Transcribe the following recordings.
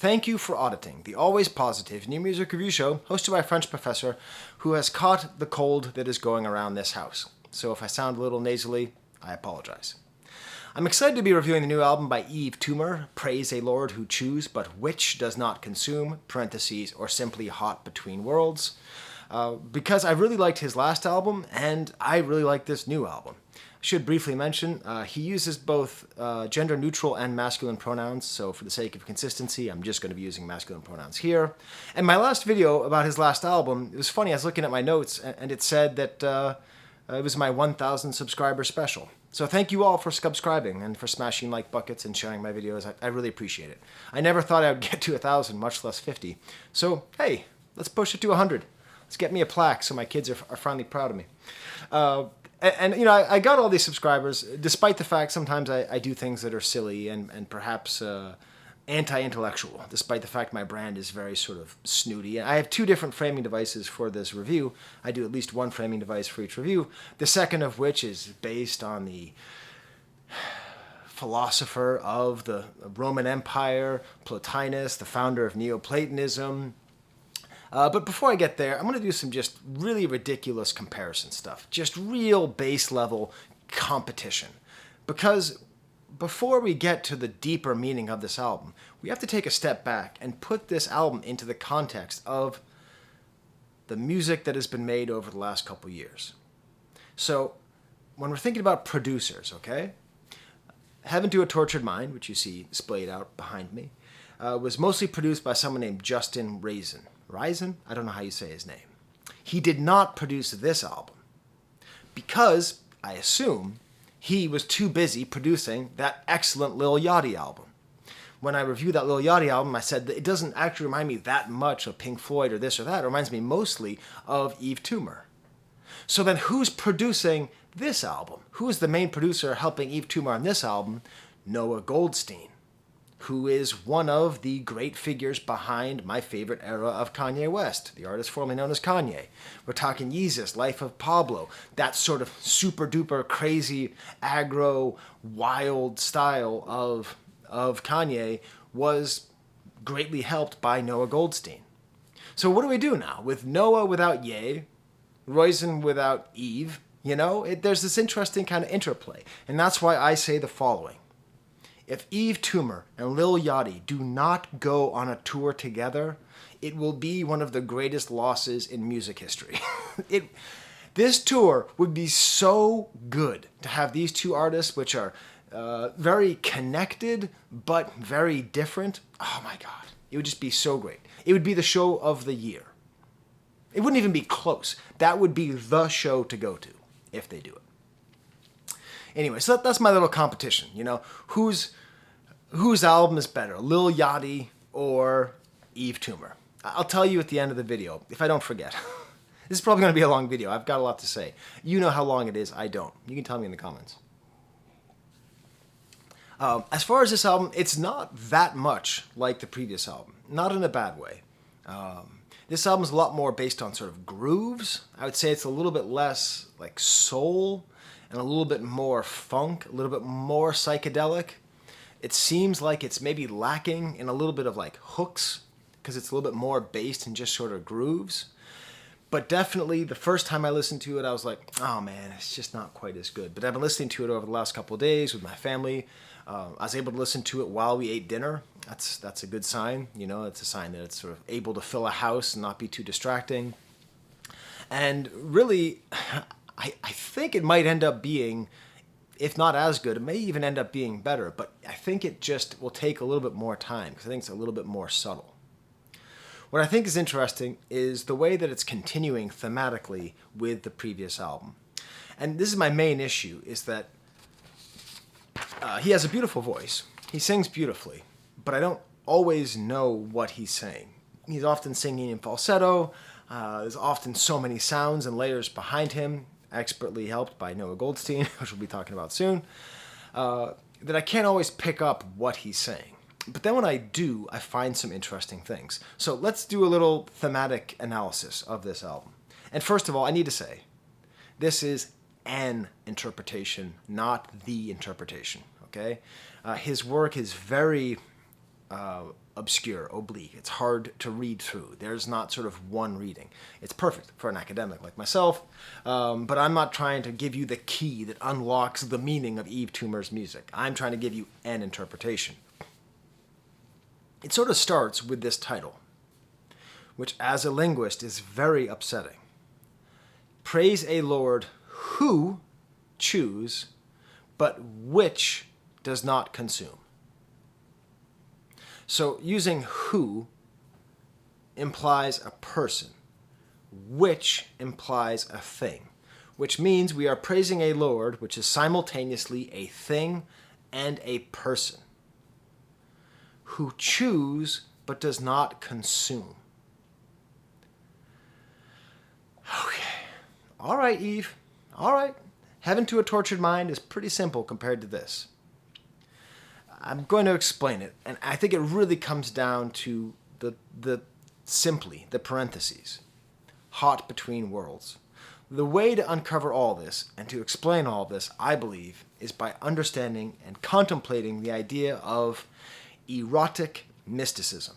Thank you for auditing the always positive new music review show hosted by a French professor who has caught the cold that is going around this house. So if I sound a little nasally, I apologize. I'm excited to be reviewing the new album by Yves Tumor, Praise a Lord Who Chews But Which Does Not Consume, parentheses, or simply Hot Between Worlds, because I really liked his last album and I really like this new album. I should briefly mention, he uses both gender-neutral and masculine pronouns, so for the sake of consistency, I'm just going to be using masculine pronouns here. And my last video about his last album, it was funny, I was looking at my notes, and it said that it was my 1,000 subscriber special. So thank you all for subscribing and for smashing like buckets and sharing my videos. I really appreciate it. I never thought I would get to 1,000, much less 50. So, hey, let's push it to 100. Let's get me a plaque so my kids are finally proud of me. And you know, I got all these subscribers, despite the fact sometimes I do things that are silly and perhaps anti-intellectual, despite the fact my brand is very sort of snooty. I have two different framing devices for this review. I do at least one framing device for each review, the second of which is based on the philosopher of the Roman Empire, Plotinus, the founder of Neoplatonism. But before I get there, I'm going to do some just really ridiculous comparison stuff. Just real base level competition. Because before we get to the deeper meaning of this album, we have to take a step back and put this album into the context of the music that has been made over the last couple years. So, when we're thinking about producers, okay? Heaven to a Tortured Mind, which you see displayed out behind me, was mostly produced by someone named Justin Raisin. Raisin? I don't know how you say his name. He did not produce this album because, I assume, he was too busy producing that excellent Lil Yachty album. When I reviewed that Lil Yachty album, I said that it doesn't actually remind me that much of Pink Floyd or this or that. It reminds me mostly of Yves Tumor. So then who's producing this album? Who is the main producer helping Yves Tumor on this album? Noah Goldstein, who is one of the great figures behind my favorite era of Kanye West, the artist formerly known as Kanye. We're talking Yeezus, Life of Pablo, that sort of super-duper crazy, aggro, wild style of Kanye was greatly helped by Noah Goldstein. So what do we do now? With Noah without Ye, Raisin without Yves, you know, there's this interesting kind of interplay. And that's why I say the following. If Yves Tumor and Lil Yachty do not go on a tour together, it will be one of the greatest losses in music history. This tour would be so good to have these two artists, which are very connected but very different. Oh my God, it would just be so great. It would be the show of the year. It wouldn't even be close. That would be the show to go to if they do it. Anyway, so that's my little competition, you know, whose album is better, Lil Yachty or Yves Tumor? I'll tell you at the end of the video, if I don't forget. This is probably going to be a long video. I've got a lot to say. You know how long it is. I don't. You can tell me in the comments. As far as this album, it's not that much like the previous album. Not in a bad way. This album is a lot more based on sort of grooves. I would say it's a little bit less like soul and a little bit more funk, a little bit more psychedelic. It seems like it's maybe lacking in a little bit of like hooks because it's a little bit more based in just sort of grooves. But definitely the first time I listened to it, I was like, oh man, it's just not quite as good. But I've been listening to it over the last couple of days with my family. I was able to listen to it while we ate dinner. That's a good sign. You know, it's a sign that it's sort of able to fill a house and not be too distracting. And really, I think it might end up being, if not as good, it may even end up being better, but I think it just will take a little bit more time because I think it's a little bit more subtle. What I think is interesting is the way that it's continuing thematically with the previous album. And this is my main issue, is that he has a beautiful voice. He sings beautifully, but I don't always know what he's saying. He's often singing in falsetto. There's often so many sounds and layers behind him, expertly helped by Noah Goldstein, which we'll be talking about soon, that I can't always pick up what he's saying. But then when I do, I find some interesting things. So let's do a little thematic analysis of this album. And first of all, I need to say, this is an interpretation, not the interpretation, okay? His work is very obscure, oblique. It's hard to read through. There's not sort of one reading. It's perfect for an academic like myself, but I'm not trying to give you the key that unlocks the meaning of Yves Tumor's music. I'm trying to give you an interpretation. It sort of starts with this title, which as a linguist is very upsetting. Praise a Lord who choose, but which does not consume. So using who implies a person, which implies a thing, which means we are praising a Lord which is simultaneously a thing and a person, who choose but does not consume. Okay. All right, Yves. All right. Heaven to a tortured mind is pretty simple compared to this. I'm going to explain it, and I think it really comes down to the parentheses, hot between worlds. The way to uncover all this and to explain all this, I believe, is by understanding and contemplating the idea of erotic mysticism.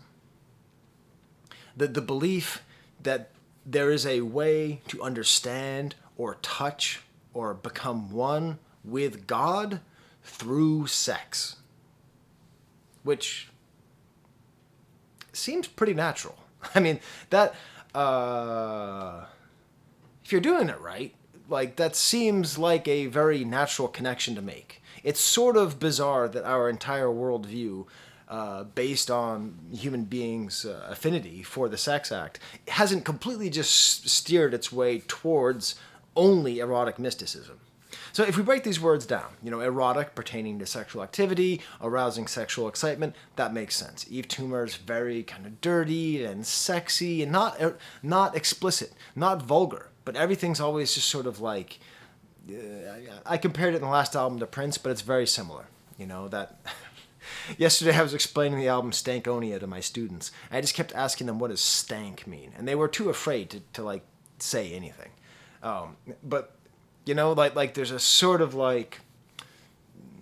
The belief that there is a way to understand or touch or become one with God through sex, which seems pretty natural. I mean, that, if you're doing it right, like, that seems like a very natural connection to make. It's sort of bizarre that our entire worldview, based on human beings' affinity for the sex act, hasn't completely just steered its way towards only erotic mysticism. So if we break these words down, erotic pertaining to sexual activity, arousing sexual excitement, that makes sense. Yves Tumor's very kind of dirty and sexy and not explicit, not vulgar, but everything's always just sort of like, I compared it in the last album to Prince, but it's very similar. That yesterday I was explaining the album Stankonia to my students. I just kept asking them, what does stank mean? And they were too afraid to like say anything. But like there's a sort of like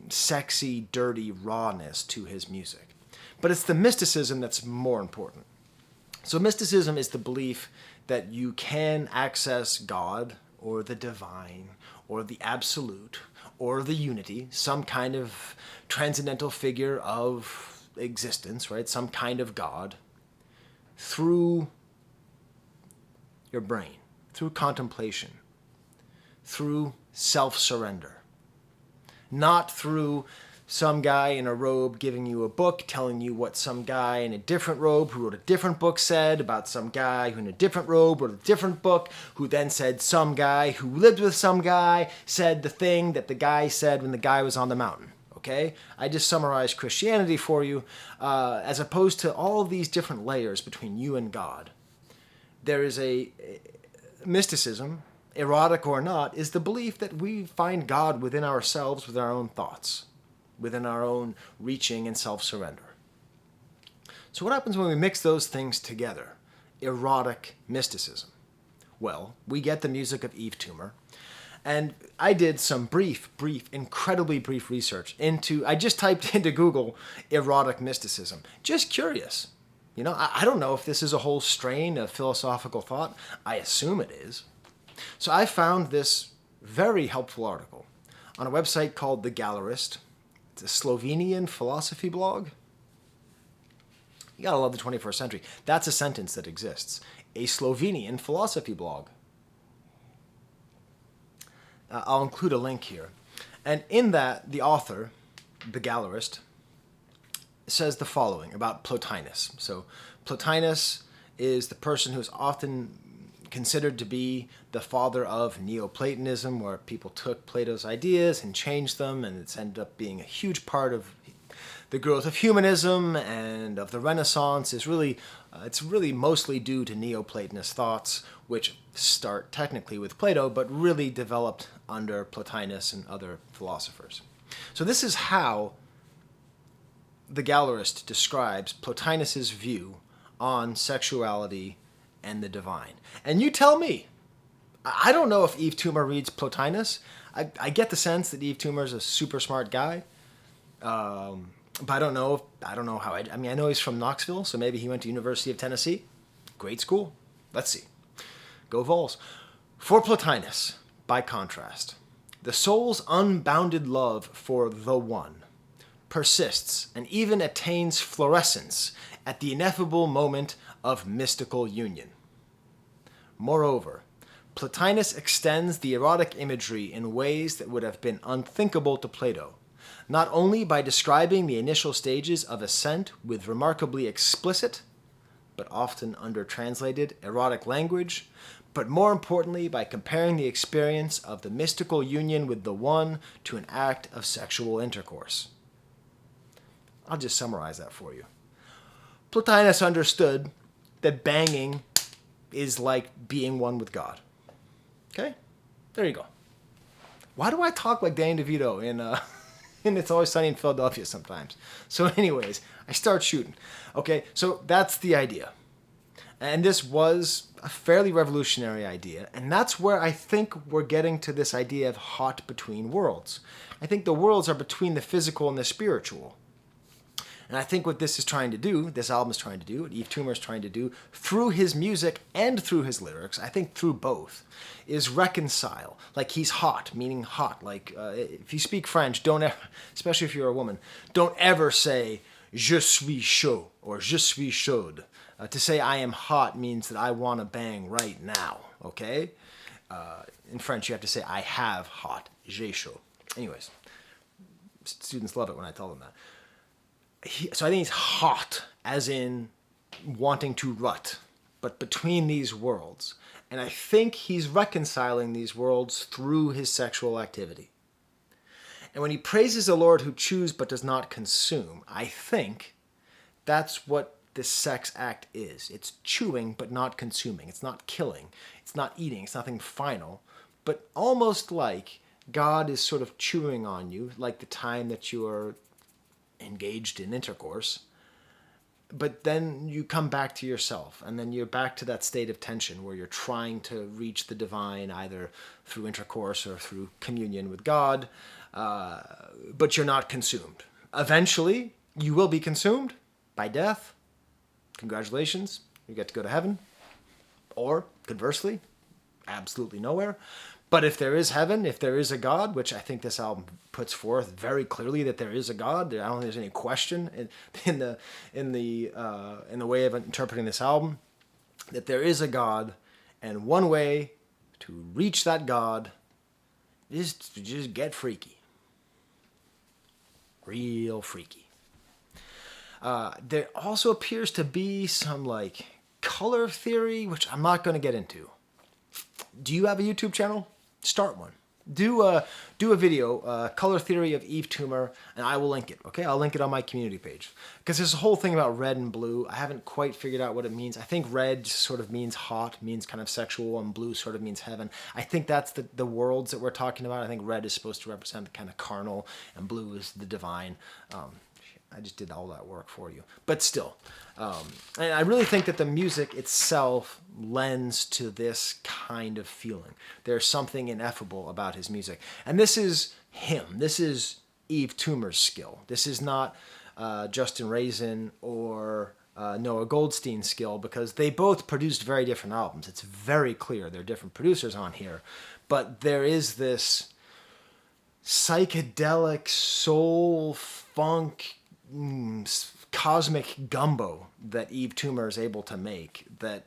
sexy, dirty rawness to his music. But it's the mysticism that's more important. So mysticism is the belief that you can access God or the divine or the absolute or the unity, some kind of transcendental figure of existence, right? Some kind of God, through your brain, through contemplation, through self-surrender. Not through some guy in a robe giving you a book, telling you what some guy in a different robe who wrote a different book said about some guy who in a different robe wrote a different book, who then said some guy who lived with some guy said the thing that the guy said when the guy was on the mountain. Okay? I just summarized Christianity for you, as opposed to all of these different layers between you and God. There is a mysticism, erotic or not, is the belief that we find God within ourselves, with our own thoughts, within our own reaching and self-surrender. So what happens when we mix those things together? Erotic mysticism. Well, we get the music of Yves Tumor, and I did some incredibly brief research I just typed into Google erotic mysticism. Just curious. I don't know if this is a whole strain of philosophical thought. I assume it is. So I found this very helpful article on a website called The Gallerist. It's a Slovenian philosophy blog. You gotta love the 21st century. That's a sentence that exists. A Slovenian philosophy blog. I'll include a link here. And in that, the author, The Gallerist, says the following about Plotinus. So Plotinus is the person who's often considered to be the father of Neoplatonism, where people took Plato's ideas and changed them, and it's ended up being a huge part of the growth of humanism and of the Renaissance. It's really mostly due to Neoplatonist thoughts, which start technically with Plato, but really developed under Plotinus and other philosophers. So this is how the Gallerist describes Plotinus's view on sexuality and the divine. And you tell me. I don't know if Yves Tumor reads Plotinus. I get the sense that Yves Tumor is a super smart guy. But I don't know how, I mean, I know he's from Knoxville, so maybe he went to University of Tennessee. Great school. Let's see. Go Vols. For Plotinus, by contrast, the soul's unbounded love for the One persists and even attains fluorescence at the ineffable moment of mystical union. Moreover, Plotinus extends the erotic imagery in ways that would have been unthinkable to Plato, not only by describing the initial stages of ascent with remarkably explicit, but often under-translated, erotic language, but more importantly by comparing the experience of the mystical union with the One to an act of sexual intercourse. I'll just summarize that for you. Plotinus understood that banging is like being one with God. Okay? There you go. Why do I talk like Danny DeVito in It's Always Sunny in Philadelphia sometimes? So anyways, I start shooting. Okay, so that's the idea. And this was a fairly revolutionary idea, and that's where I think we're getting to this idea of hot between worlds. I think the worlds are between the physical and the spiritual. And I think what this is trying to do, this album is trying to do, what Yves Tumor is trying to do, through his music and through his lyrics, I think through both, is reconcile. Like he's hot, meaning hot. Like if you speak French, don't ever, especially if you're a woman, don't ever say je suis chaud or je suis chaude. To say I am hot means that I want to bang right now, okay? In French, you have to say I have hot, j'ai chaud. Anyways, students love it when I tell them that. So I think he's hot, as in wanting to rut, but between these worlds. And I think he's reconciling these worlds through his sexual activity. And when he praises the Lord who chews but does not consume, I think that's what this sex act is. It's chewing but not consuming. It's not killing. It's not eating. It's nothing final. But almost like God is sort of chewing on you, like the time that you are engaged in intercourse, but then you come back to yourself, and then you're back to that state of tension where you're trying to reach the divine either through intercourse or through communion with God, but you're not consumed. Eventually, you will be consumed by death. Congratulations, you get to go to heaven. Or, conversely, absolutely nowhere. But if there is heaven, if there is a God, which I think this album puts forth very clearly that there is a God, I don't think there's any question in the way of interpreting this album, that there is a God, and one way to reach that God is to just get freaky, real freaky. There also appears to be some like color theory, which I'm not going to get into. Do you have a YouTube channel? Start one. Do a video, color theory of Yves Tumor, and I will link it. Okay, I'll link it on my community page because there's a whole thing about red and blue. I haven't quite figured out what it means. I think red sort of means hot, means kind of sexual, and blue sort of means heaven. I think that's the worlds that we're talking about. I think red is supposed to represent the kind of carnal, and blue is the divine. I just did all that work for you. But still, and I really think that the music itself lends to this kind of feeling. There's something ineffable about his music. And this is him. This is Yves Tumor's skill. This is not Justin Raisin or Noah Goldstein's skill, because they both produced very different albums. It's very clear they're different producers on here. But there is this psychedelic soul funk cosmic gumbo that Yves Tumor is able to make that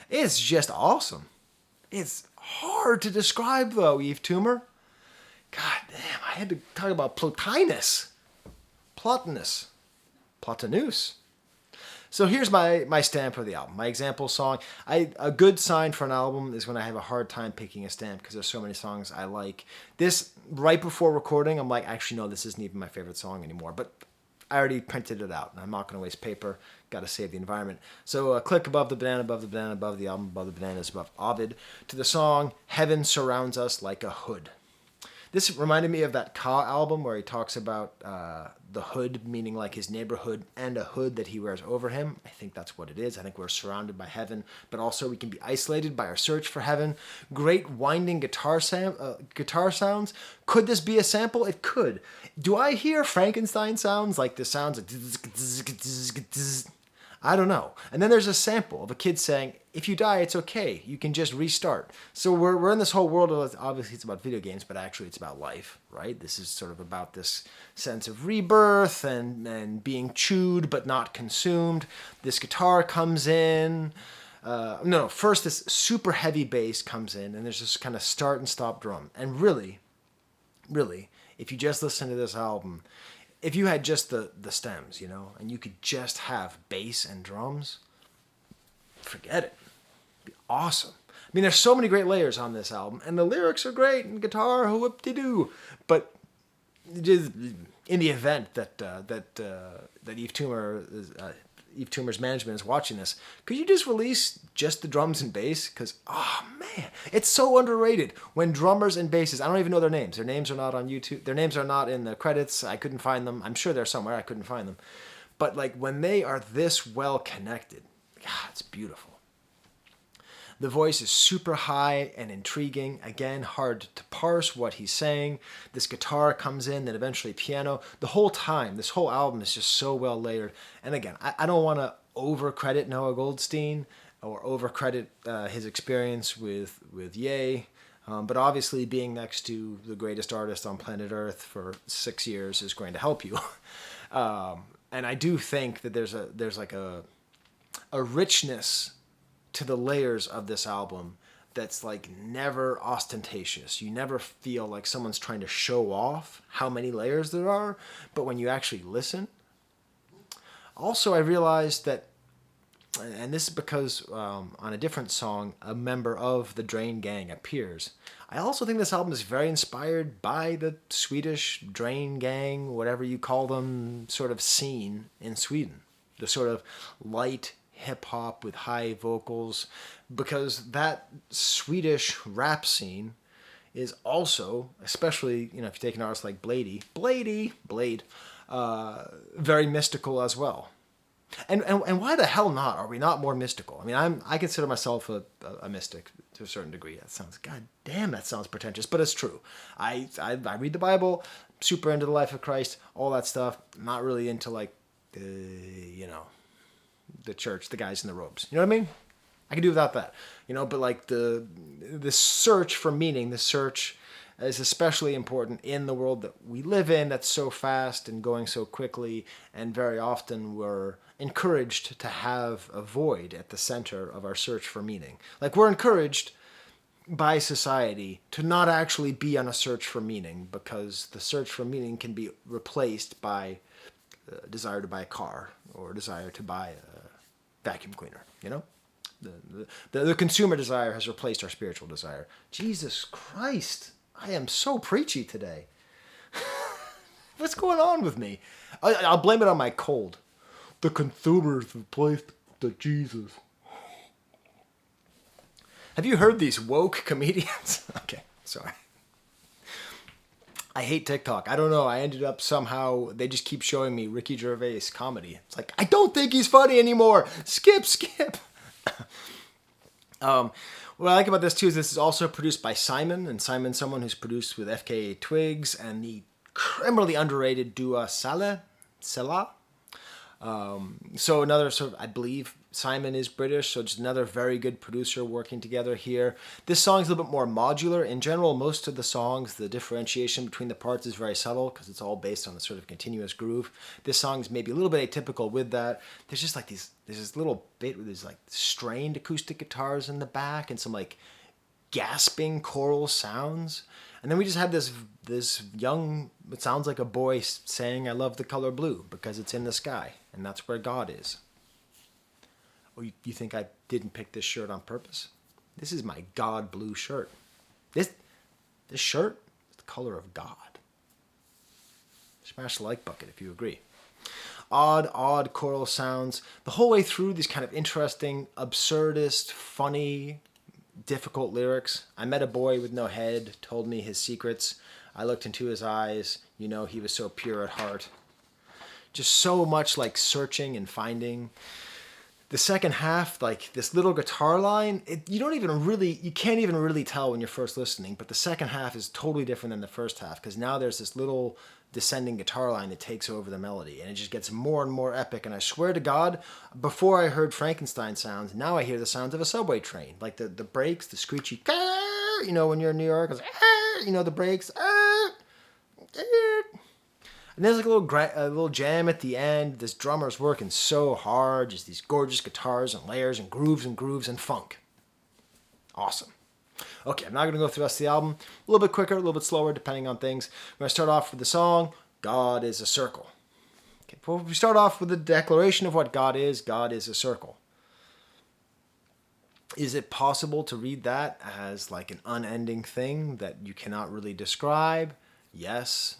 is just awesome. It's hard to describe though, Yves Tumor. God damn, I had to talk about Plotinus. Plotinus. So here's my stamp for the album, my example song. A good sign for an album is when I have a hard time picking a stamp because there's so many songs I like. This, right before recording, I'm like, actually, no, this isn't even my favorite song anymore. But I already printed it out, and I'm not going to waste paper. Got to save the environment. So click above the banana, above the banana, above the album, above the bananas, above Ovid, to the song Heaven Surrounds Us Like a Hood. This reminded me of that Ka album where he talks about the hood, meaning like his neighborhood, and a hood that he wears over him. I think that's what it is. I think we're surrounded by heaven, but also we can be isolated by our search for heaven. Great winding guitar sounds. Could this be a sample? It could. Do I hear Frankenstein sounds like the sounds of... I don't know. And then there's a sample of a kid saying, if you die, it's okay. You can just restart. So we're in this whole world of, obviously it's about video games, but actually it's about life, right? This is sort of about this sense of rebirth and being chewed but not consumed. This guitar comes in. First this super heavy bass comes in, and there's this kind of start and stop drum. And really, if you just listen to this album, if you had just the stems, and you could just have bass and drums, forget it. It'd be awesome. I mean, there's so many great layers on this album, and the lyrics are great, and guitar, whoop-de-doo. But just in the event that Yves Tumor Yves Tumor's management is watching this, could you just release just the drums and bass? Because, oh man, it's so underrated when drummers and bassists, I don't even know their names. Their names are not on YouTube. Their names are not in the credits. I couldn't find them. I'm sure they're somewhere. I couldn't find them. But like when they are this well connected, God, it's beautiful. The voice is super high and intriguing. Again, hard to parse what he's saying. This guitar comes in, then eventually piano. The whole time, this whole album is just so well layered. And again, I don't want to over-credit Noah Goldstein or over-credit his experience with Ye. But obviously being next to the greatest artist on planet Earth for 6 years is going to help you. And I do think that there's like a richness to the layers of this album that's like never ostentatious. You never feel like someone's trying to show off how many layers there are, but when you actually listen. Also, I realized that, and this is because on a different song, a member of the Drain Gang appears. I also think this album is very inspired by the Swedish Drain Gang, whatever you call them, sort of scene in Sweden. The sort of light hip-hop with high vocals, because that Swedish rap scene is also, especially, if you take an artist like Blade, very mystical as well. And why the hell not? Are we not more mystical? I mean, I consider myself a mystic to a certain degree. God damn, that sounds pretentious, but it's true. I read the Bible, super into the life of Christ, all that stuff. Not really into the church, the guys in the robes. You know what I mean? I can do without that. But like the search for meaning, the search is especially important in the world that we live in that's so fast and going so quickly, and very often we're encouraged to have a void at the center of our search for meaning. Like we're encouraged by society to not actually be on a search for meaning, because the search for meaning can be replaced by a desire to buy a car or a desire to buy a vacuum cleaner, The consumer desire has replaced our spiritual desire. Jesus Christ, I am so preachy today. What's going on with me? I'll blame it on my cold. The consumers replaced the Jesus. Have you heard these woke comedians? Okay, sorry. I hate TikTok. I don't know. I ended up somehow, they just keep showing me Ricky Gervais comedy. It's like, I don't think he's funny anymore. Skip. What I like about this too is this is also produced by Simon, and Simon's someone who's produced with FKA Twigs and the criminally underrated Dua Salah. So another sort of, I believe Simon is British, so just another very good producer working together here. This song is a little bit more modular. In general, most of the songs, the differentiation between the parts is very subtle because it's all based on a sort of continuous groove. This song is maybe a little bit atypical with that. There's just like there's this little bit with these like strained acoustic guitars in the back and some like gasping choral sounds. And then we just have this young, it sounds like a boy saying, I love the color blue because it's in the sky and that's where God is. Oh, you think I didn't pick this shirt on purpose? This is my God blue shirt. This shirt is the color of God. Smash the like bucket if you agree. Odd choral sounds. The whole way through, these kind of interesting, absurdist, funny, difficult lyrics. I met a boy with no head, told me his secrets. I looked into his eyes, he was so pure at heart. Just so much like searching and finding. The second half, like this little guitar line, you can't even really tell when you're first listening, but the second half is totally different than the first half, because now there's this little descending guitar line that takes over the melody, and it just gets more and more epic. And I swear to God, before I heard Frankenstein sounds, now I hear the sounds of a subway train, like the brakes, the screechy, when you're in New York, the brakes. And there's like a little jam at the end. This drummer's working so hard, just these gorgeous guitars and layers and grooves and funk. Awesome. Okay, I'm not going to go through the rest of the album. A little bit quicker, a little bit slower, depending on things. We're going to start off with the song, God is a Circle. Okay, well, we start off with the declaration of what God is a circle. Is it possible to read that as like an unending thing that you cannot really describe? Yes.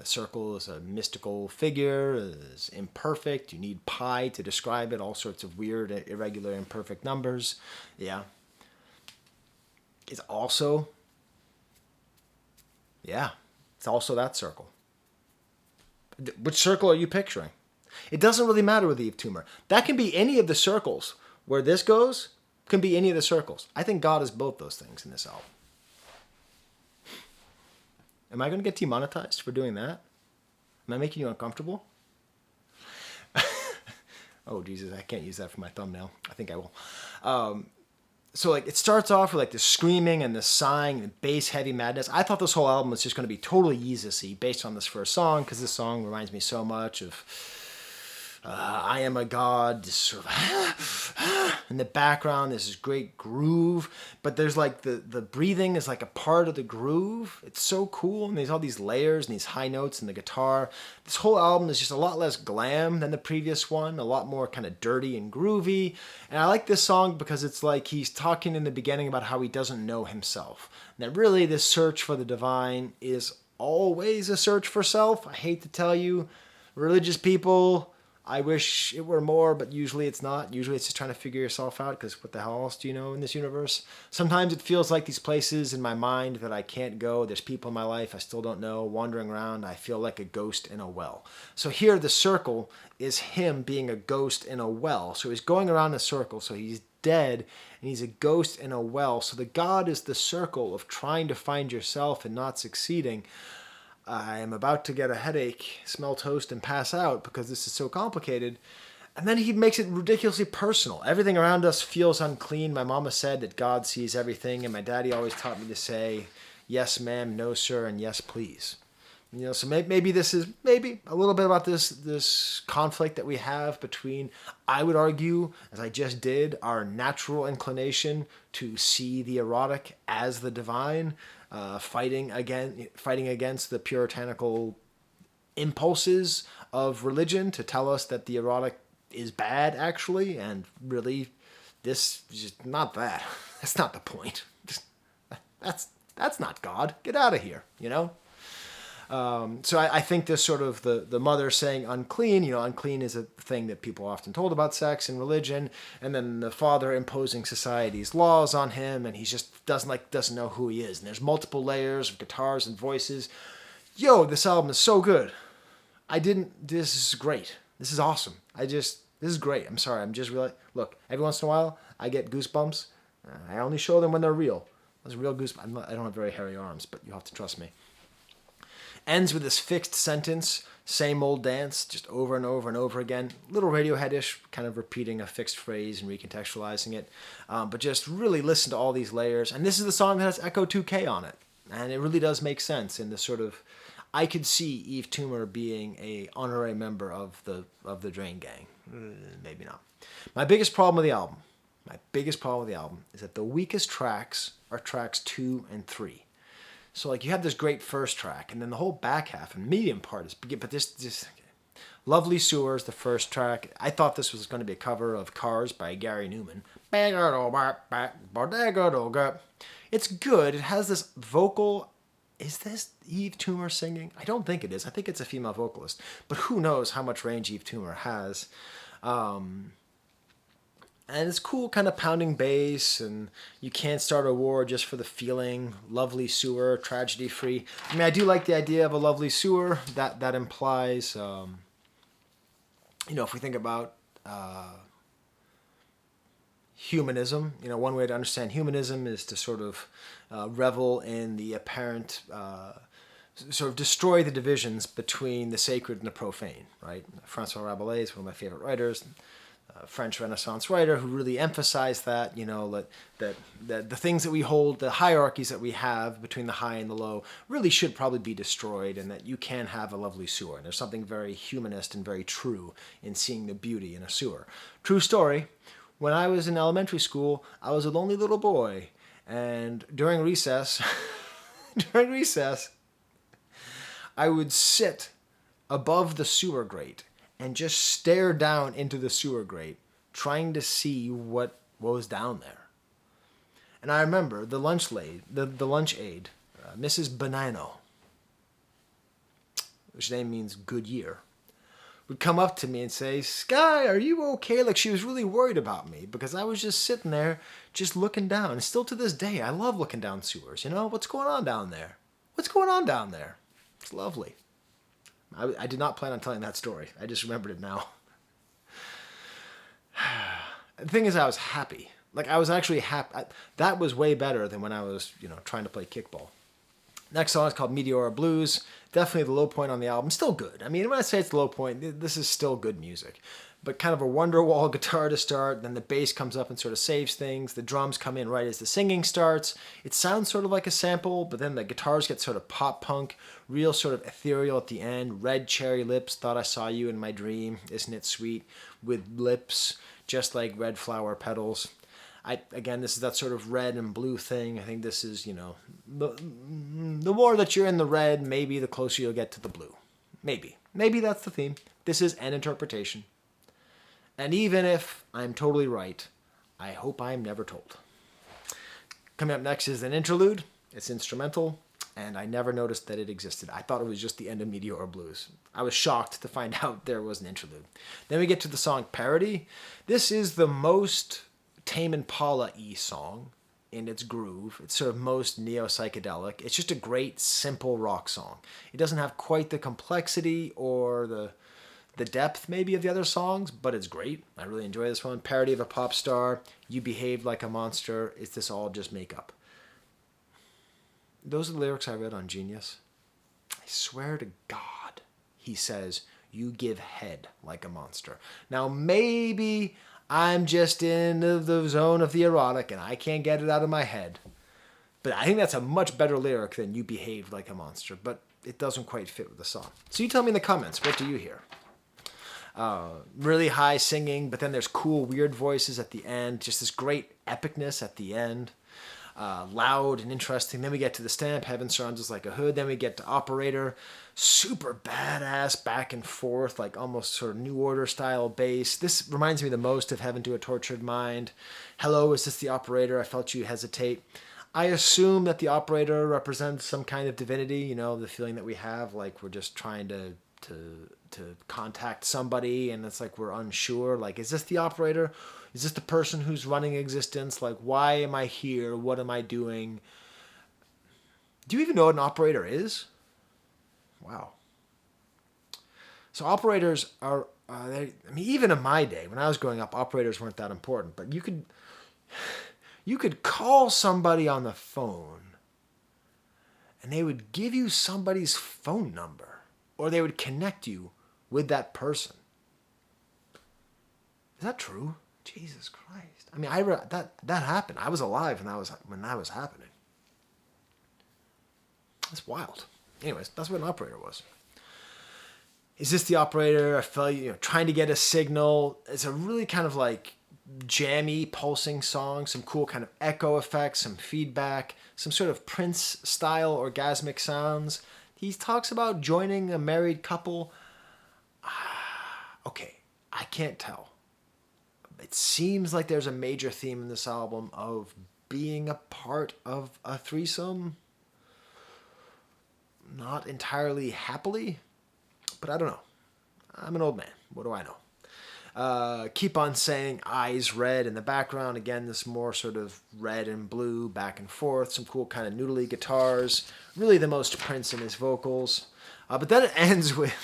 A circle is a mystical figure, is imperfect. You need pi to describe it, all sorts of weird, irregular, imperfect numbers. Yeah. It's also that circle. Which circle are you picturing? It doesn't really matter with Yves Tumor. That can be any of the circles. Where this goes can be any of the circles. I think God is both those things in this album. Am I going to get demonetized for doing that? Am I making you uncomfortable? Oh, Jesus, I can't use that for my thumbnail. I think I will. So like it starts off with like the screaming and the sighing and bass heavy madness. I thought this whole album was just going to be totally Yeezus-y based on this first song, because this song reminds me so much of I Am a God, this sort of in the background, there's this great groove, but there's like the breathing is like a part of the groove. It's so cool, and there's all these layers and these high notes in the guitar. This whole album is just a lot less glam than the previous one, a lot more kind of dirty and groovy. And I like this song because it's like he's talking in the beginning about how he doesn't know himself. And that really this search for the divine is always a search for self. I hate to tell you, religious people, I wish it were more, but usually it's not. Usually it's just trying to figure yourself out, because what the hell else do you know in this universe? Sometimes it feels like these places in my mind that I can't go. There's people in my life I still don't know, wandering around. I feel like a ghost in a well. So here the circle is him being a ghost in a well. So he's going around in a circle, so he's dead, and he's a ghost in a well. So the God is the circle of trying to find yourself and not succeeding. I am about to get a headache, smell toast, and pass out because this is so complicated. And then he makes it ridiculously personal. Everything around us feels unclean. My mama said that God sees everything, and my daddy always taught me to say, yes, ma'am, no, sir, and yes, please. So maybe this is a little bit about this conflict that we have between, I would argue, as I just did, our natural inclination to see the erotic as the divine, fighting against the puritanical impulses of religion to tell us that the erotic is bad, actually, and really, this is just not that. That's not the point. That's not God. Get out of here, So I think this sort of the mother saying unclean, unclean is a thing that people are often told about sex and religion, and then the father imposing society's laws on him, and he just doesn't know who he is. And there's multiple layers of guitars and voices. This album is so good. This is great. This is awesome. This is great. I'm sorry. I'm just really, look, every once in a while I get goosebumps. I only show them when they're real. Those real goosebumps. I don't have very hairy arms, but you have to trust me. Ends with this fixed sentence, same old dance, just over and over and over again. Little Radiohead-ish, kind of repeating a fixed phrase and recontextualizing it. But just really listen to all these layers. And this is the song that has Echo 2K on it. And it really does make sense in the sort of, I could see Yves Tumor being a honorary member of the Drain Gang. Maybe not. My biggest problem with the album is that the weakest tracks are tracks 2 and 3. So like you have this great first track, and then the whole back half and medium part is, but this okay. Lovely Sewers, the first track. I thought this was going to be a cover of Cars by Gary Newman. It's good. It has this vocal. Is this Yves Tumor singing? I don't think it is. I think it's a female vocalist. But who knows how much range Yves Tumor has. And it's cool, kind of pounding bass, and you can't start a war just for the feeling. Lovely sewer, tragedy free. I mean, I do like the idea of a lovely sewer. That implies, if we think about humanism, one way to understand humanism is to sort of revel in the apparent, sort of destroy the divisions between the sacred and the profane, right? Francois Rabelais is one of my favorite writers. French Renaissance writer who really emphasized that, that the things that we hold, the hierarchies that we have between the high and the low, really should probably be destroyed, and that you can have a lovely sewer. And there's something very humanist and very true in seeing the beauty in a sewer. True story. When I was in elementary school, I was a lonely little boy, and during recess, I would sit above the sewer grate and just stare down into the sewer grate, trying to see what was down there. And I remember the lunch aide, Mrs. Benino, which name means good year, would come up to me and say, "Skye, are you okay?" Like she was really worried about me because I was just sitting there, just looking down. And still to this day, I love looking down sewers. What's going on down there? What's going on down there? It's lovely. I did not plan on telling that story. I just remembered it now. The thing is, I was happy. Like, I was actually happy. That was way better than when I was, trying to play kickball. Next song is called Meteora Blues. Definitely the low point on the album. Still good. I mean, when I say it's the low point, this is still good music. But kind of a Wonderwall guitar to start, then the bass comes up and sort of saves things. The drums come in right as the singing starts. It sounds sort of like a sample, but then the guitars get sort of pop punk, real sort of ethereal at the end. Red cherry lips, thought I saw you in my dream. Isn't it sweet? With lips just like red flower petals. Again, this is that sort of red and blue thing. I think this is, the more that you're in the red, maybe the closer you'll get to the blue. Maybe. Maybe that's the theme. This is an interpretation. And even if I'm totally right, I hope I'm never told. Coming up next is an interlude. It's instrumental, and I never noticed that it existed. I thought it was just the end of Meteora Blues. I was shocked to find out there was an interlude. Then we get to the song Parody. This is the most Tame Impala-y song in its groove. It's sort of most neo-psychedelic. It's just a great, simple rock song. It doesn't have quite the complexity or the depth maybe of the other songs, but it's great. I really enjoy this one. Parody of a pop star. You behaved like a monster. Is this all just makeup? Those are the lyrics I read on Genius. I swear to God, he says, you give head like a monster. Now maybe I'm just in the zone of the erotic and I can't get it out of my head. But I think that's a much better lyric than you behaved like a monster. But it doesn't quite fit with the song. So you tell me in the comments, what do you hear? Really high singing, but then there's cool, weird voices at the end. Just this great epicness at the end. Loud and interesting. Then we get to the stamp, Heaven Surrounds Us Like a Hood. Then we get to Operator. Super badass back and forth, like almost sort of New Order style bass. This reminds me the most of Heaven to a Tortured Mind. Hello, is this the Operator? I felt you hesitate. I assume that the Operator represents some kind of divinity, the feeling that we have, like we're just trying to contact somebody and it's like we're unsure, like is this the operator, is this the person who's running existence, like why am I here, what am I doing? Do you even know what an operator is? Wow. So operators are even in my day when I was growing up, operators weren't that important, but you could call somebody on the phone and they would give you somebody's phone number. Or they would connect you with that person. Is that true? Jesus Christ! I mean, that happened. I was alive when that was happening. That's wild. Anyways, that's what an operator was. Is this the operator? I felt trying to get a signal. It's a really kind of like jammy, pulsing song. Some cool kind of echo effects, some feedback, some sort of Prince-style orgasmic sounds. He talks about joining a married couple. Okay, I can't tell. It seems like there's a major theme in this album of being a part of a threesome. Not entirely happily, but I don't know. I'm an old man. What do I know? Keep on saying eyes red in the background. Again, this more sort of red and blue back and forth. Some cool kind of noodly guitars. Really the most Prince in his vocals. But then it ends with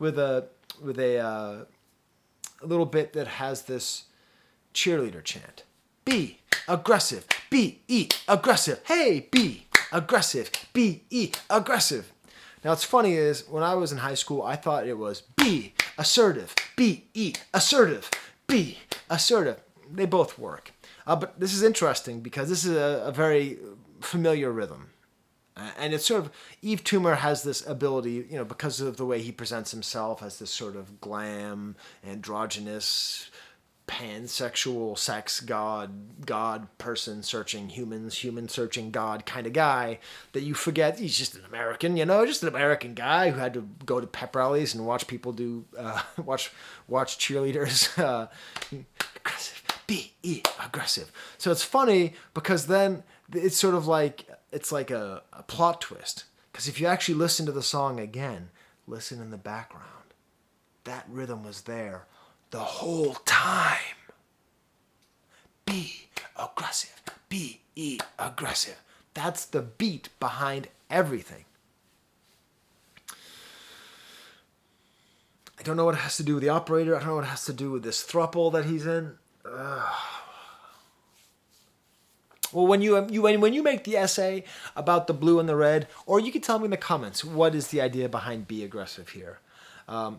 a little bit that has this cheerleader chant. Be aggressive. Be aggressive. Hey, be aggressive. Be aggressive. Now, what's funny is when I was in high school, I thought it was be assertive. Be assertive. Be assertive. They both work. But this is interesting because this is a very familiar rhythm. And it's sort of, Yves Tumor has this ability, you know, because of the way he presents himself as this sort of glam, androgynous, pansexual, sex god person searching humans, human searching God kind of guy, that you forget he's just an American, you know, just an American guy who had to go to pep rallies and watch people do, watch cheerleaders, aggressive, be aggressive. So it's funny because then it's sort of like, it's like a plot twist. Because if you actually listen to the song again, listen in the background, that rhythm was there the whole time. Be aggressive. Be aggressive. That's the beat behind everything. I don't know what it has to do with the operator. I don't know what it has to do with this throuple that he's in. Well, when you make the essay about the blue and the red, or you can tell me in the comments, what is the idea behind be aggressive here?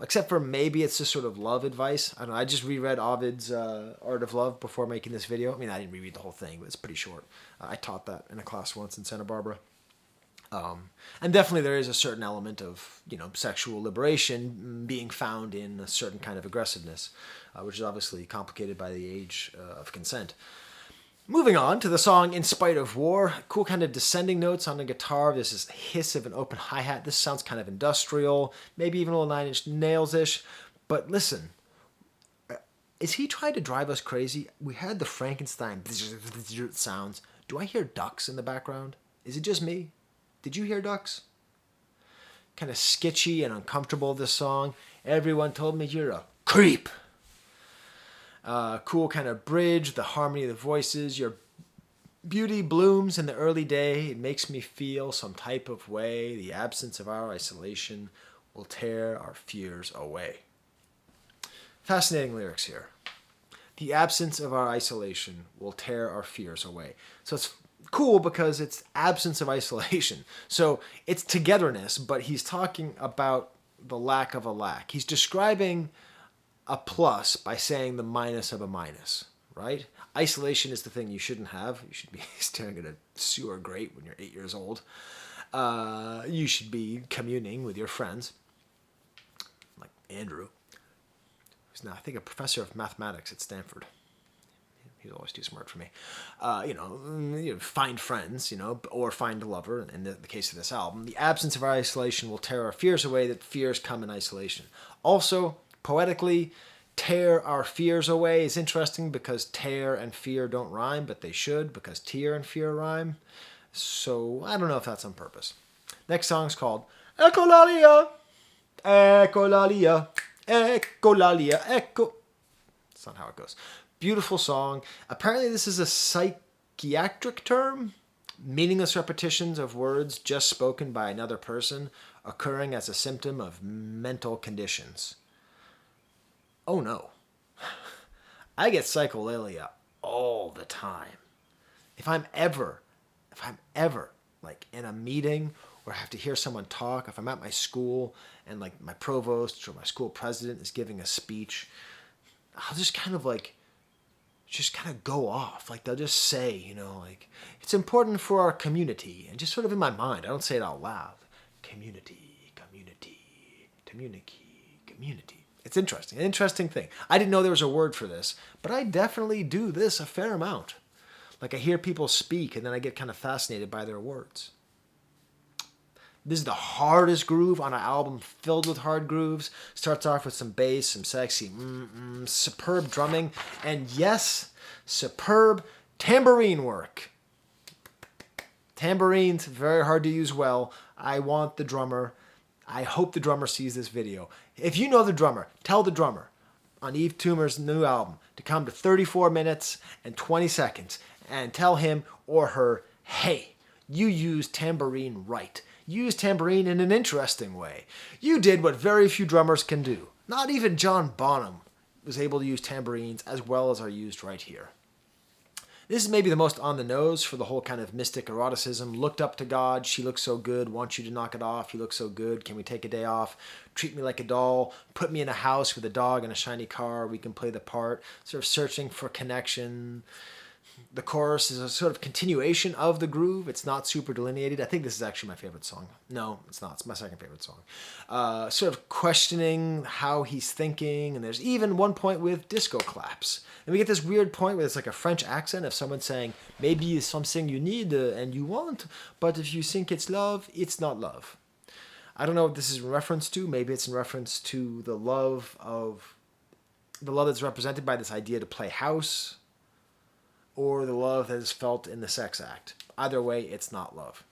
Except for maybe it's just sort of love advice. I don't know. I just reread Ovid's Art of Love before making this video. I mean, I didn't reread the whole thing, but it's pretty short. I taught that in a class once in Santa Barbara. And definitely there is a certain element of, you know, sexual liberation being found in a certain kind of aggressiveness, which is obviously complicated by the age of consent. Moving on to the song In Spite of War, cool kind of descending notes on the guitar. There's this hiss of an open hi-hat. This sounds kind of industrial, maybe even a little Nine Inch Nails-ish. But listen, is he trying to drive us crazy? We had the Frankenstein sounds. Do I hear ducks in the background? Is it just me? Did you hear ducks? Kind of sketchy and uncomfortable, this song. Everyone told me you're a creep. Cool kind of bridge, the harmony of the voices. Your beauty blooms in the early day. It makes me feel some type of way. The absence of our isolation will tear our fears away. Fascinating lyrics here. The absence of our isolation will tear our fears away. So it's cool because it's absence of isolation. So it's togetherness, but he's talking about the lack of a lack. He's describing a plus by saying the minus of a minus, right? Isolation is the thing you shouldn't have. You should be staring at a sewer grate when you're 8 years old. You should be communing with your friends, like Andrew, who's now, I think, a professor of mathematics at Stanford. He's always too smart for me. Find friends, or find a lover. In the case of this album, the absence of our isolation will tear our fears away. That fears come in isolation. Also, poetically, tear our fears away is interesting because tear and fear don't rhyme, but they should because tear and fear rhyme. So I don't know if that's on purpose. Next song's called Echolalia. Echolalia. Echolalia. Echo. That's not how it goes. Beautiful song. Apparently this is a psychiatric term. Meaningless repetitions of words just spoken by another person occurring as a symptom of mental conditions. Oh no. I get Echolalia all the time. If I'm ever like in a meeting where I have to hear someone talk, if I'm at my school and like my provost or my school president is giving a speech, I'll just kind of go off. Like they'll just say, like, it's important for our community. And just sort of in my mind, I don't say it out loud. Community, community, community. It's interesting, an interesting thing. I didn't know there was a word for this, but I definitely do this a fair amount. Like I hear people speak and then I get kind of fascinated by their words. This is the hardest groove on an album filled with hard grooves. Starts off with some bass, some sexy, superb drumming, and yes, superb tambourine work. Tambourines, very hard to use well. I want the drummer. I hope the drummer sees this video. If you know the drummer, tell the drummer, on Yves Tumor's new album to come to 34 minutes and 20 seconds and tell him or her, hey, you used tambourine right. You used tambourine in an interesting way. You did what very few drummers can do. Not even John Bonham was able to use tambourines as well as are used right here. This is maybe the most on the nose for the whole kind of mystic eroticism. Looked up to God, she looks so good, want you to knock it off, you look so good, can we take a day off? Treat me like a doll, put me in a house with a dog and a shiny car, we can play the part. Sort of searching for connection. The chorus is a sort of continuation of the groove. It's not super delineated. I think this is actually my favorite song. No, it's not. It's my second favorite song. Sort of questioning how he's thinking, and there's even one point with disco claps. And we get this weird point where it's like a French accent of someone saying, maybe it's something you need and you want, but if you think it's love, it's not love. I don't know what this is in reference to. Maybe it's in reference to the love that's represented by this idea to play house, or the love that is felt in the sex act. Either way, it's not love.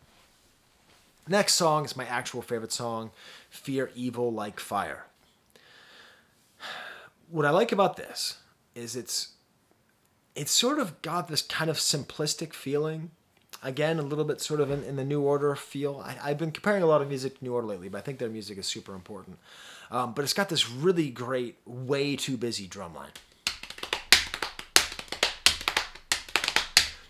Next song is my actual favorite song, Fear Evil Like Fire. What I like about this is it's sort of got this kind of simplistic feeling. Again, a little bit sort of in the New Order feel. I've been comparing a lot of music to New Order lately, but I think their music is super important. But it's got this really great, way too busy drum line.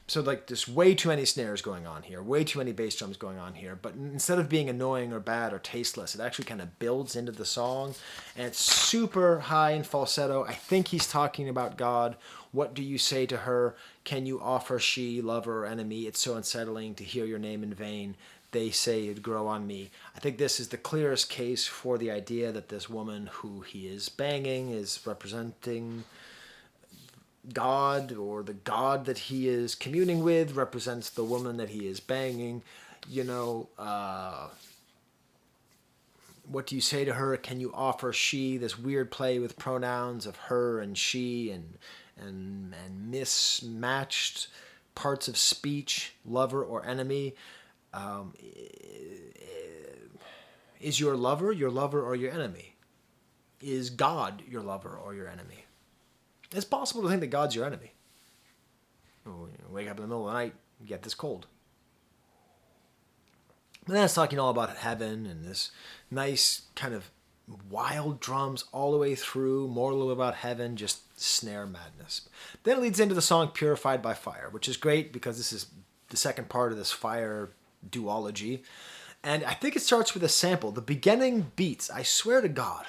So like there's way too many snares going on here, way too many bass drums going on here, but instead of being annoying or bad or tasteless, it actually kind of builds into the song, and it's super high in falsetto. I think he's talking about God. What do you say to her? Can you offer she, lover, or enemy? It's so unsettling to hear your name in vain. They say it'd grow on me. I think this is the clearest case for the idea that this woman who he is banging is representing God, or the God that he is communing with represents the woman that he is banging. You know, what do you say to her? Can you offer she? This weird play with pronouns of her and she and mismatched parts of speech, lover or enemy. Is your lover or your enemy? Is God your lover or your enemy? It's possible to think that God's your enemy. You wake up in the middle of the night, you get this cold. And then it's talking all about heaven and this nice kind of wild drums all the way through, more a little about heaven, just snare madness. Then it leads into the song Purified by Fire, which is great because this is the second part of this fire duology. And I think it starts with a sample. The beginning beats, I swear to God,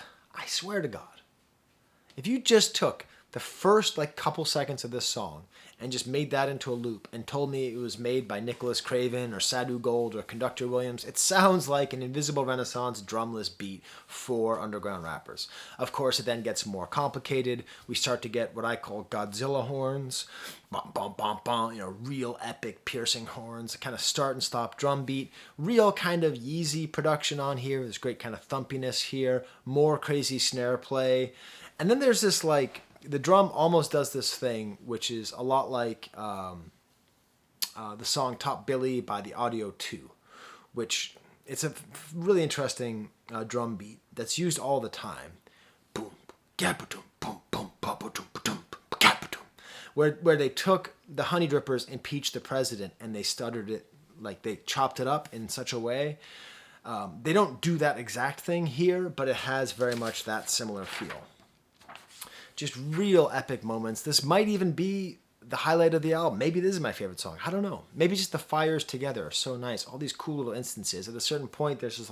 if you just took the first couple seconds of this song and just made that into a loop and told me it was made by Nicholas Craven or Sadhu Gold or Conductor Williams, it sounds like an Invisible Renaissance drumless beat for underground rappers. Of course, it then gets more complicated. We start to get what I call Godzilla horns, bum, bum, bum, bum, real epic piercing horns, kind of start and stop drum beat, real kind of Yeezy production on here. There's great kind of thumpiness here, more crazy snare play. And then there's this the drum almost does this thing, which is a lot like the song Top Billy by the Audio 2, which it's a really interesting drum beat that's used all the time. Boom, gabadoom, boom, boom, babadoom, badoom, gabadoom. Where they took the Honey Drippers, impeached the president, and they stuttered it, they chopped it up in such a way. They don't do that exact thing here, but it has very much that similar feel. Just real epic moments. This might even be the highlight of the album. Maybe this is my favorite song. I don't know. Maybe just the fires together are so nice. All these cool little instances. At a certain point, there's just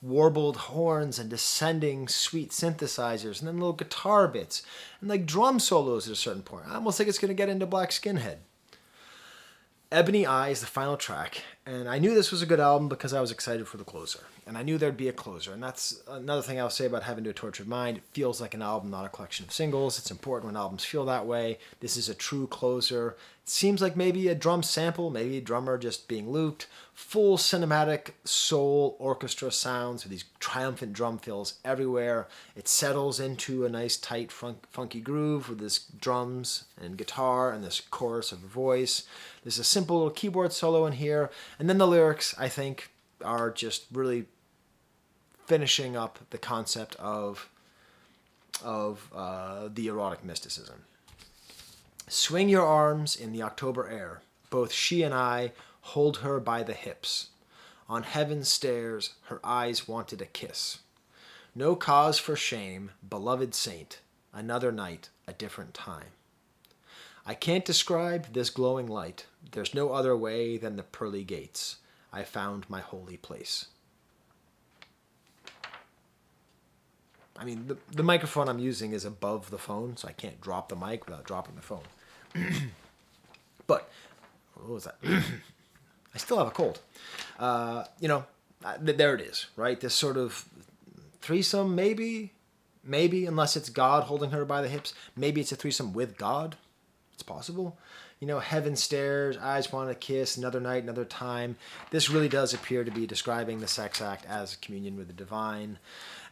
warbled horns and descending sweet synthesizers and then little guitar bits and drum solos at a certain point. I almost think it's going to get into Black Skinhead. Ebony Eye is the final track, and I knew this was a good album because I was excited for the closer, and I knew there'd be a closer, and that's another thing I'll say about Heaven to a Tortured Mind. It feels like an album, not a collection of singles. It's important when albums feel that way. This is a true closer. It seems like maybe a drum sample, maybe a drummer just being looped. Full cinematic soul orchestra sounds with these triumphant drum fills everywhere. It settles into a nice tight funky groove with this drums and guitar and this chorus of a voice. There's a simple little keyboard solo in here. And then the lyrics, I think, are just really finishing up the concept of of the erotic mysticism. Swing your arms in the October air. Both she and I hold her by the hips. On heaven's stairs, her eyes wanted a kiss. No cause for shame, beloved saint. Another night, a different time. I can't describe this glowing light. There's no other way than the pearly gates. I found my holy place. I mean, the microphone I'm using is above the phone, so I can't drop the mic without dropping the phone. But, what was that? I still have a cold. There it is, right? This sort of threesome, maybe, unless it's God holding her by the hips. Maybe it's a threesome with God. It's possible. Heaven stares, eyes want to kiss, another night, another time. This really does appear to be describing the sex act as communion with the divine.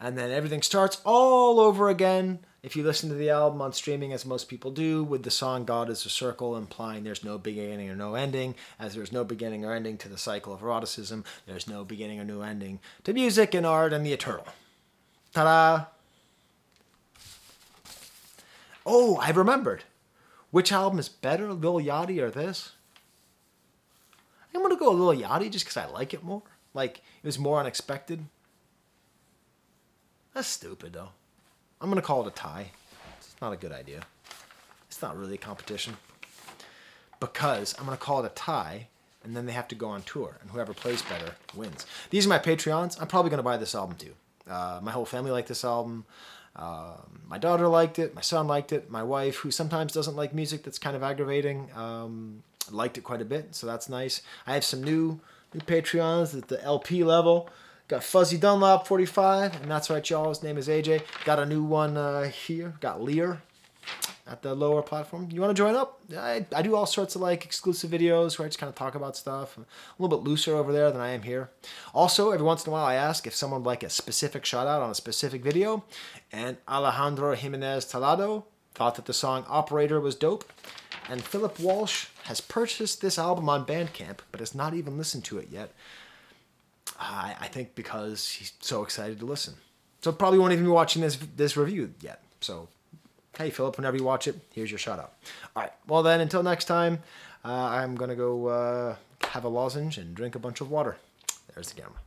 And then everything starts all over again, if you listen to the album on streaming, as most people do, with the song God is a Circle, implying there's no beginning or no ending. As there's no beginning or ending to the cycle of eroticism, there's no beginning or no ending to music and art and the eternal. Ta-da! Oh, I remembered. Which album is better, Lil Yachty or this? I'm going to go Lil Yachty just because I like it more. Like, it was more unexpected. That's stupid, though. I'm going to call it a tie. It's not a good idea. It's not really a competition. Because I'm going to call it a tie, and then they have to go on tour, and whoever plays better wins. These are my Patreons. I'm probably going to buy this album, too. My whole family liked this album. My daughter liked it. My son liked it. My wife, who sometimes doesn't like music that's kind of aggravating, liked it quite a bit, so that's nice. I have some new Patreons at the LP level. Got Fuzzy Dunlop 45, and that's right, y'all. His name is AJ. Got a new one here. Got Lear at the lower platform. You want to join up? I do all sorts of exclusive videos where I just kind of talk about stuff. I'm a little bit looser over there than I am here. Also, every once in a while I ask if someone would like a specific shout out on a specific video. And Alejandro Jimenez Talado thought that the song Operator was dope. And Philip Walsh has purchased this album on Bandcamp, but has not even listened to it yet. I think because he's so excited to listen. So probably won't even be watching this review yet. So, hey, Philip, whenever you watch it, here's your shout out. All right. Well, then, until next time, I'm going to go have a lozenge and drink a bunch of water. There's the camera.